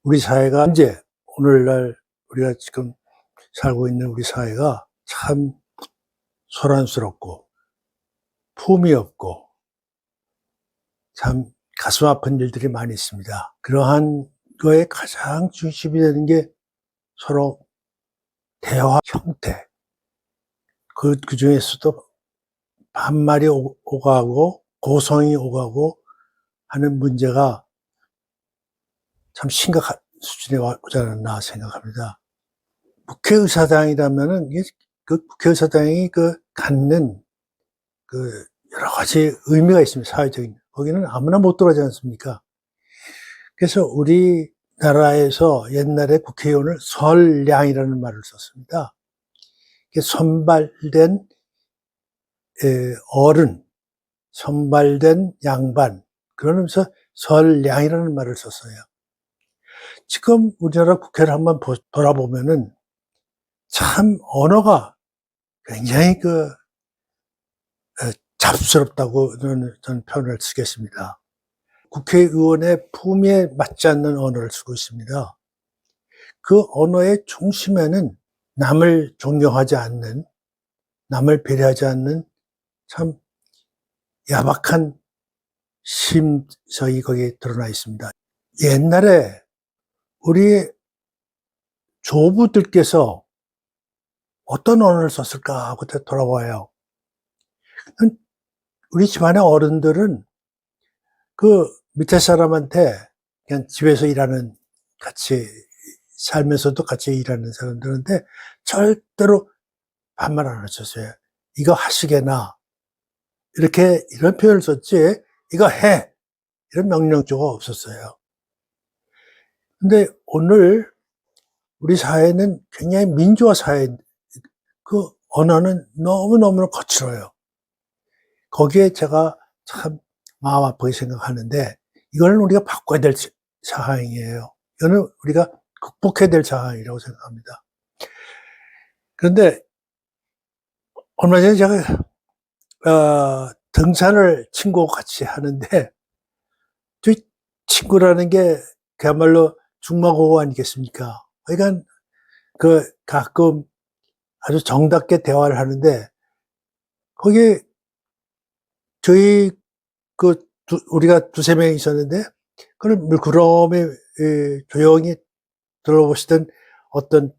우리 사회가 이제 오늘날 우리가 지금 살고 있는 우리 사회가 참 소란스럽고 품이 없고 참 가슴 아픈 일들이 많이 있습니다. 그러한 거에 가장 중심이 되는 게 서로 대화 형태. 그 중에서도 반말이 오가고 고성이 오가고 하는 문제가 참 심각한 수준에 오지 않았나 생각합니다. 국회의사당이라면은 그 국회의사당이 갖는 여러 가지 의미가 있습니다. 사회적인. 거기는 아무나 못 들어가지 않습니까? 그래서 우리나라에서 옛날에 국회의원을 선량이라는 말을 썼습니다. 선발된 어른, 선발된 양반, 그러면서 선량이라는 말을 썼어요. 지금 우리나라 국회를 한번 돌아보면은 참 언어가 굉장히 잡스럽다고 저는 표현을 쓰겠습니다. 국회의원의 품위에 맞지 않는 언어를 쓰고 있습니다. 그 언어의 중심에는 남을 존경하지 않는, 남을 배려하지 않는 참 야박한 심성이 거기에 드러나 있습니다. 옛날에 우리 조부들께서 어떤 언어를 썼을까 하고 돌아봐요. 우리 집안의 어른들은 그 밑에 사람한테 그냥 집에서 일하는, 같이 살면서도 같이 일하는 사람들한테 절대로 반말 안 하셨어요. 이거 하시게나, 이런 표현을 썼지, 이거 해! 이런 명령조가 없었어요. 근데 오늘 우리 사회는 굉장히 민주화 사회, 그 언어는 너무너무 거칠어요. 거기에 제가 참 마음 아프게 생각하는데, 이거는 우리가 바꿔야 될 상황이에요. 이거는 우리가 극복해야 될 상황이라고 생각합니다. 그런데 얼마 전에 제가 등산을 친구하고 같이 하는데, 저 친구라는 게 그야말로 중마고우 아니겠습니까? 그러니까 가끔 아주 정답게 대화를 하는데, 거기에 저희 우리가 두세 명 있었는데, 그걸 물끄러미 조용히 들어보시던 어떤,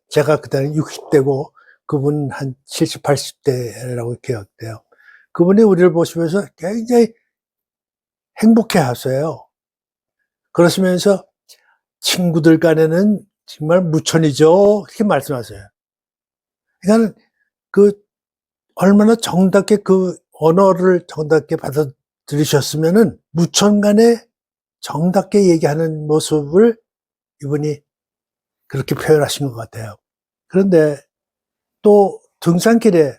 제가 그때는 60대고 그분은 한 70, 80대라고 기억돼요. 그분이 우리를 보시면서 굉장히 행복해 하세요. 그러시면서 친구들 간에는 정말 무천이죠. 그렇게 말씀하세요. 그러니까 얼마나 정답게 언어를 정답게 받아들이셨으면은 무천 간에 정답게 얘기하는 모습을 이분이 그렇게 표현하신 것 같아요. 그런데 또 등산길에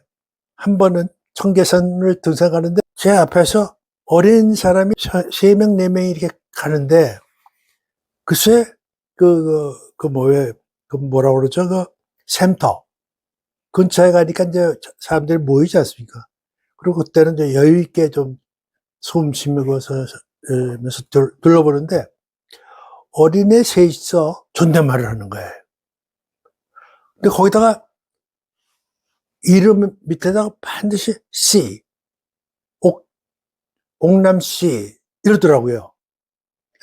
한 번은 청계산을 등산가는데 제 앞에서 어린 사람이 3명, 4명이 이렇게 가는데, 글쎄, 뭐라 그러죠? 샘터. 근처에 가니까 이제 사람들이 모이지 않습니까? 그리고 그때는 이제 여유있게 좀 숨 쉬면서 둘러보는데, 어린애 셋이서 존댓말을 하는 거예요. 근데 거기다가 이름 밑에다가 반드시 씨, 옥남씨 이러더라고요.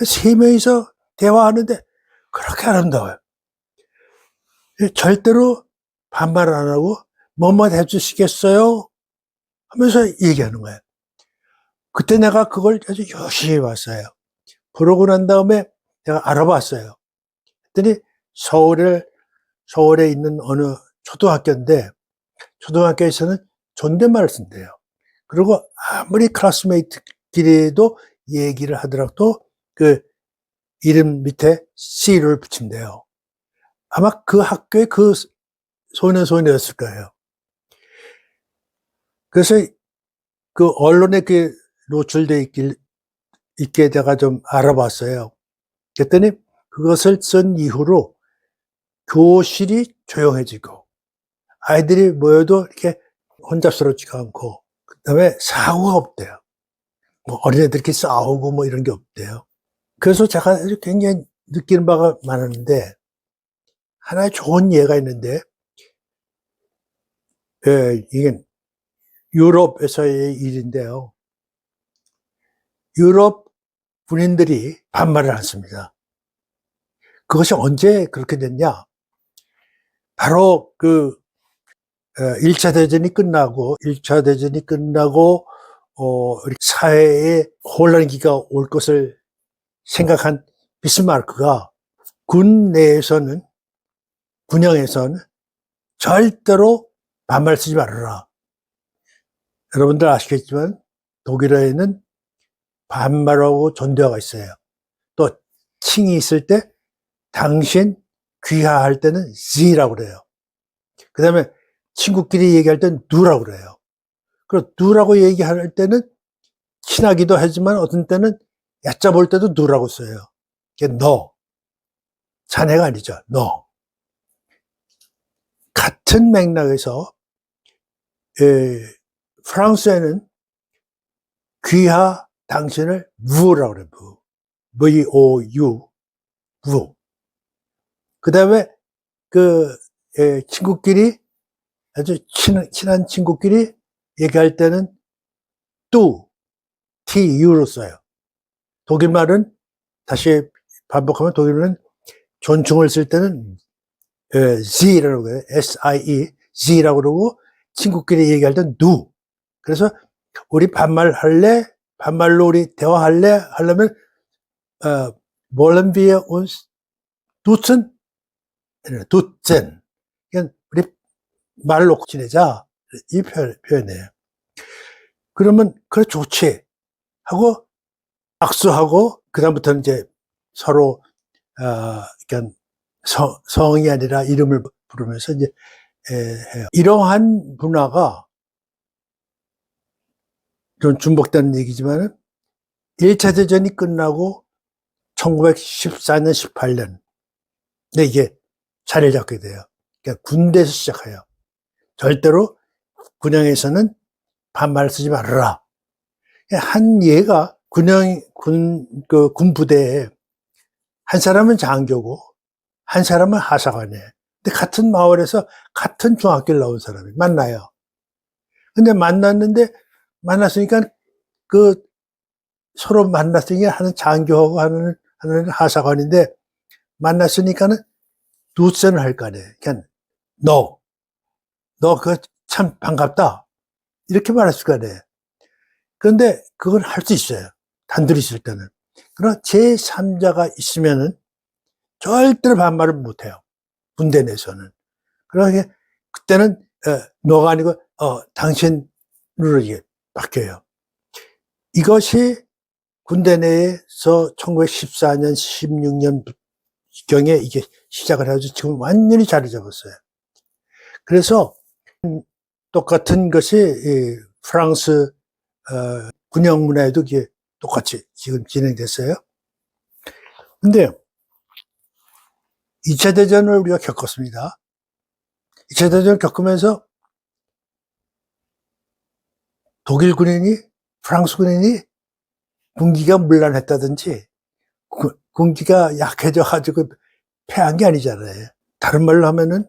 3명이서 대화하는데 그렇게 아름다워요. 절대로 반말 안 하고 뭐뭐 해주시겠어요? 하면서 얘기하는 거예요. 그때 내가 그걸 아주 열심히 봤어요. 그러고 난 다음에 내가 알아봤어요. 그랬더니 서울에 있는 어느 초등학교인데, 초등학교에서는 존댓말을 쓴대요. 그리고 아무리 클래스메이트끼리도 얘기를 하더라도 이름 밑에 C를 붙인대요. 아마 그 학교의 소년이었을 거예요. 그래서 언론에 노출돼 있게 제가 좀 알아봤어요. 그랬더니 그것을 쓴 이후로 교실이 조용해지고, 아이들이 모여도 이렇게 혼잡스럽지가 않고, 그 다음에 사고가 없대요. 어린애들끼리 싸우고 이런 게 없대요. 그래서 제가 아주 굉장히 느끼는 바가 많았는데, 하나의 좋은 예가 있는데, 이게 유럽에서의 일인데요. 유럽 군인들이 반말을 않습니다. 그것이 언제 그렇게 됐냐? 바로 1차 대전이 끝나고, 우리 사회에 혼란기가 올 것을 생각한 비스마르크가 군 내에서는, 군영에서는 절대로 반말 쓰지 말아라. 여러분들 아시겠지만 독일어에는 반말하고 존대어가 있어요. 또 칭이 있을 때 당신 귀하할 때는 Z라고 그래요. 그 다음에 친구끼리 얘기할 때는 누라고 그래요. 그리고 누라고 얘기할 때는 친하기도 하지만 어떤 때는 얕잡아 볼 때도 누라고 써요. 그게 너. 자네가 아니죠. 너. 같은 맥락에서 프랑스에는 귀하 당신을 무라고 그래요. V-O-U. 무. 그 다음에 친구끼리 아주 친한 친구끼리 얘기할 때는 뚜, T-U로 써요. 독일말은 다시 반복하면 독일은 존중을 쓸 때는 Z라고 해요. S-I-E, Z라고 그러고 친구끼리 얘기할 때는 누. 그래서 우리 반말로 우리 대화할래? 하려면 wollen wir uns duzen? duzen. 그냥 우리 말 놓고 지내자. 이 표현이에요. 그러면 그래 좋지 하고 악수하고 그다음부터는 이제 서로 그러니까 성이 아니라 이름을 부르면서 이제 해요. 이러한 문화가 좀 중복되는 얘기지만은 1차 대전이 끝나고 1914년, 18년 근데 이게 자리를 잡게 돼요. 그러니까 군대에서 시작해요. 절대로 군영에서는 반말 쓰지 말아라. 한 예가 군 부대에 한 사람은 장교고 한 사람은 하사관이에요. 근데 같은 마을에서 같은 중학교를 나온 사람이 만나요. 근데 만났으니까 서로 만났으니까 하는 장교하고 하는 하사관인데 만났으니까는 두선을 할 거 아니에요. 그냥 너 참 반갑다. 이렇게 말할 수가 아니에요. 그런데 그걸 할 수 있어요. 단둘이 있을 때는. 그러나 제3자가 있으면은 절대로 반말을 못 해요. 군대 내에서는. 그러니까 그때는 너가 아니고 당신으로 이게 바뀌어요. 이것이 군대 내에서 1914년, 16년경에 이게 시작을 해가지고 지금 완전히 자리 잡았어요. 그래서 똑같은 것이 프랑스 군영 문화에도 이게 똑같이 지금 진행됐어요. 근데 2차 대전을 우리가 겪었습니다. 2차 대전을 겪으면서 독일 군인이 프랑스 군인이 군기가 문란했다든지 군기가 약해져 가지고 패한 게 아니잖아요. 다른 말로 하면은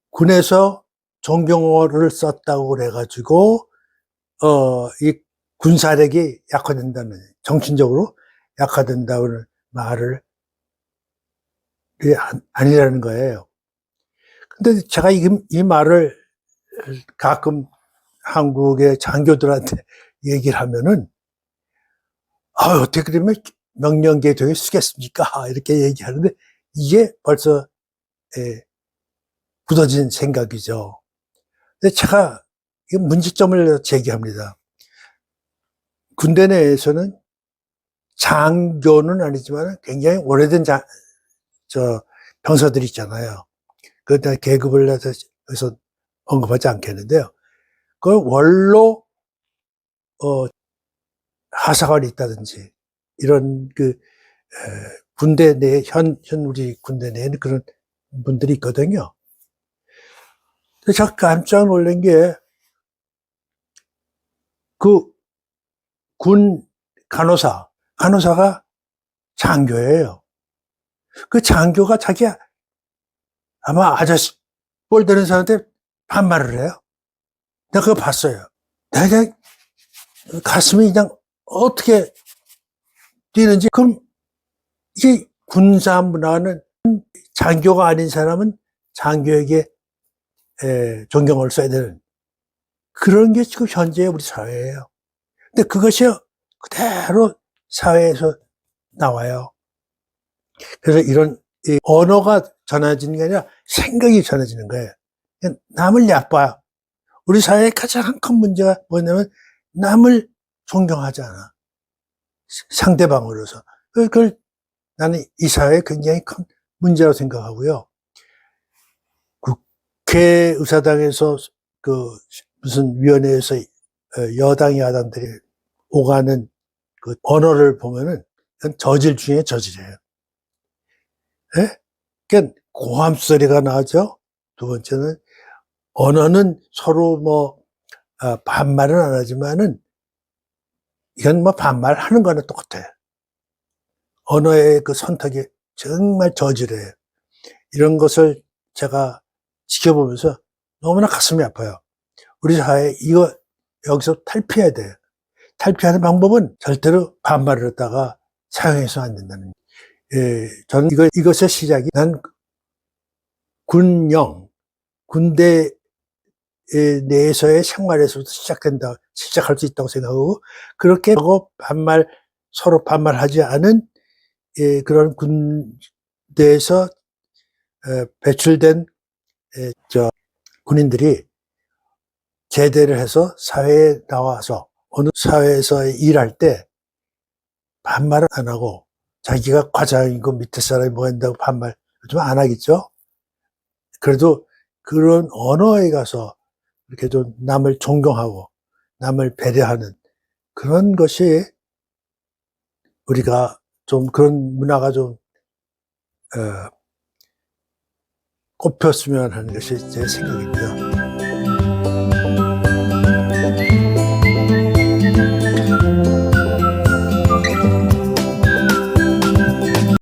군에서 정병호를 썼다고 그래가지고 이 군사력이 약화된다는 정신적으로 약화된다는 말을 아니라는 거예요. 근데 제가 이 말을 가끔 한국의 장교들한테 얘기를 하면은 어떻게 그러면 명령계통에 쓰겠습니까? 이렇게 얘기하는데 이게 벌써 굳어진 생각이죠. 근데 제가 이 문제점을 제기합니다. 군대 내에서는 장교는 아니지만 굉장히 오래된 병사들이 있잖아요. 그다 계급을 해서 언급하지 않겠는데요. 그 원로 하사관이 있다든지 이런 군대 내 현 우리 군대 내에는 그런 분들이 있거든요. 근데 제가 깜짝 놀란 게 군 간호사가 장교예요. 그 장교가 자기야 아마 아저씨 볼 되는 사람한테 반말을 해요. 내가 그거 봤어요. 내가 그냥 가슴이 그냥 어떻게 뛰는지. 그럼 이게 군사 문화는 장교가 아닌 사람은 장교에게 존경을 써야 되는 그런 게 지금 현재 우리 사회예요. 근데 그것이 그대로 사회에서 나와요. 그래서 이런 언어가 전해지는 게 아니라 생각이 전해지는 거예요. 남을 얕봐. 우리 사회의 가장 큰 문제가 뭐냐면 남을 존경하지 않아. 상대방으로서. 그걸 나는 이 사회에 굉장히 큰 문제라고 생각하고요. 국회의사당에서 그 무슨 위원회에서 여당 야당들이 오가는 그 언어를 보면은 저질 중에 저질이에요. 예? 그러니까 고함 소리가 나죠. 두 번째는 언어는 서로 뭐 반말은 안 하지만은 이건 뭐 반말하는 거나 똑같아요. 언어의 그 선택이 정말 저질해요. 이런 것을 제가 지켜보면서 너무나 가슴이 아파요. 우리 사회 이거 여기서 탈피해야 돼요. 탈피하는 방법은 절대로 반말을 했다가 사용해서는 안 된다는. 저는 이것의 시작이 난 군령, 군대 내에서의 생활에서부터 시작할 수 있다고 생각하고, 그렇게 하고 서로 반말하지 않은 그런 군대에서 배출된 군인들이 제대를 해서 사회에 나와서 어느 사회에서 일할 때 반말을 안 하고 자기가 과장이고 밑에 사람이 뭐 한다고 반말 좀 안 하겠죠. 그래도 그런 언어에 가서 이렇게 좀 남을 존경하고 남을 배려하는 그런 것이 우리가 좀 그런 문화가 좀 꼽혔으면 하는 것이 제 생각입니다.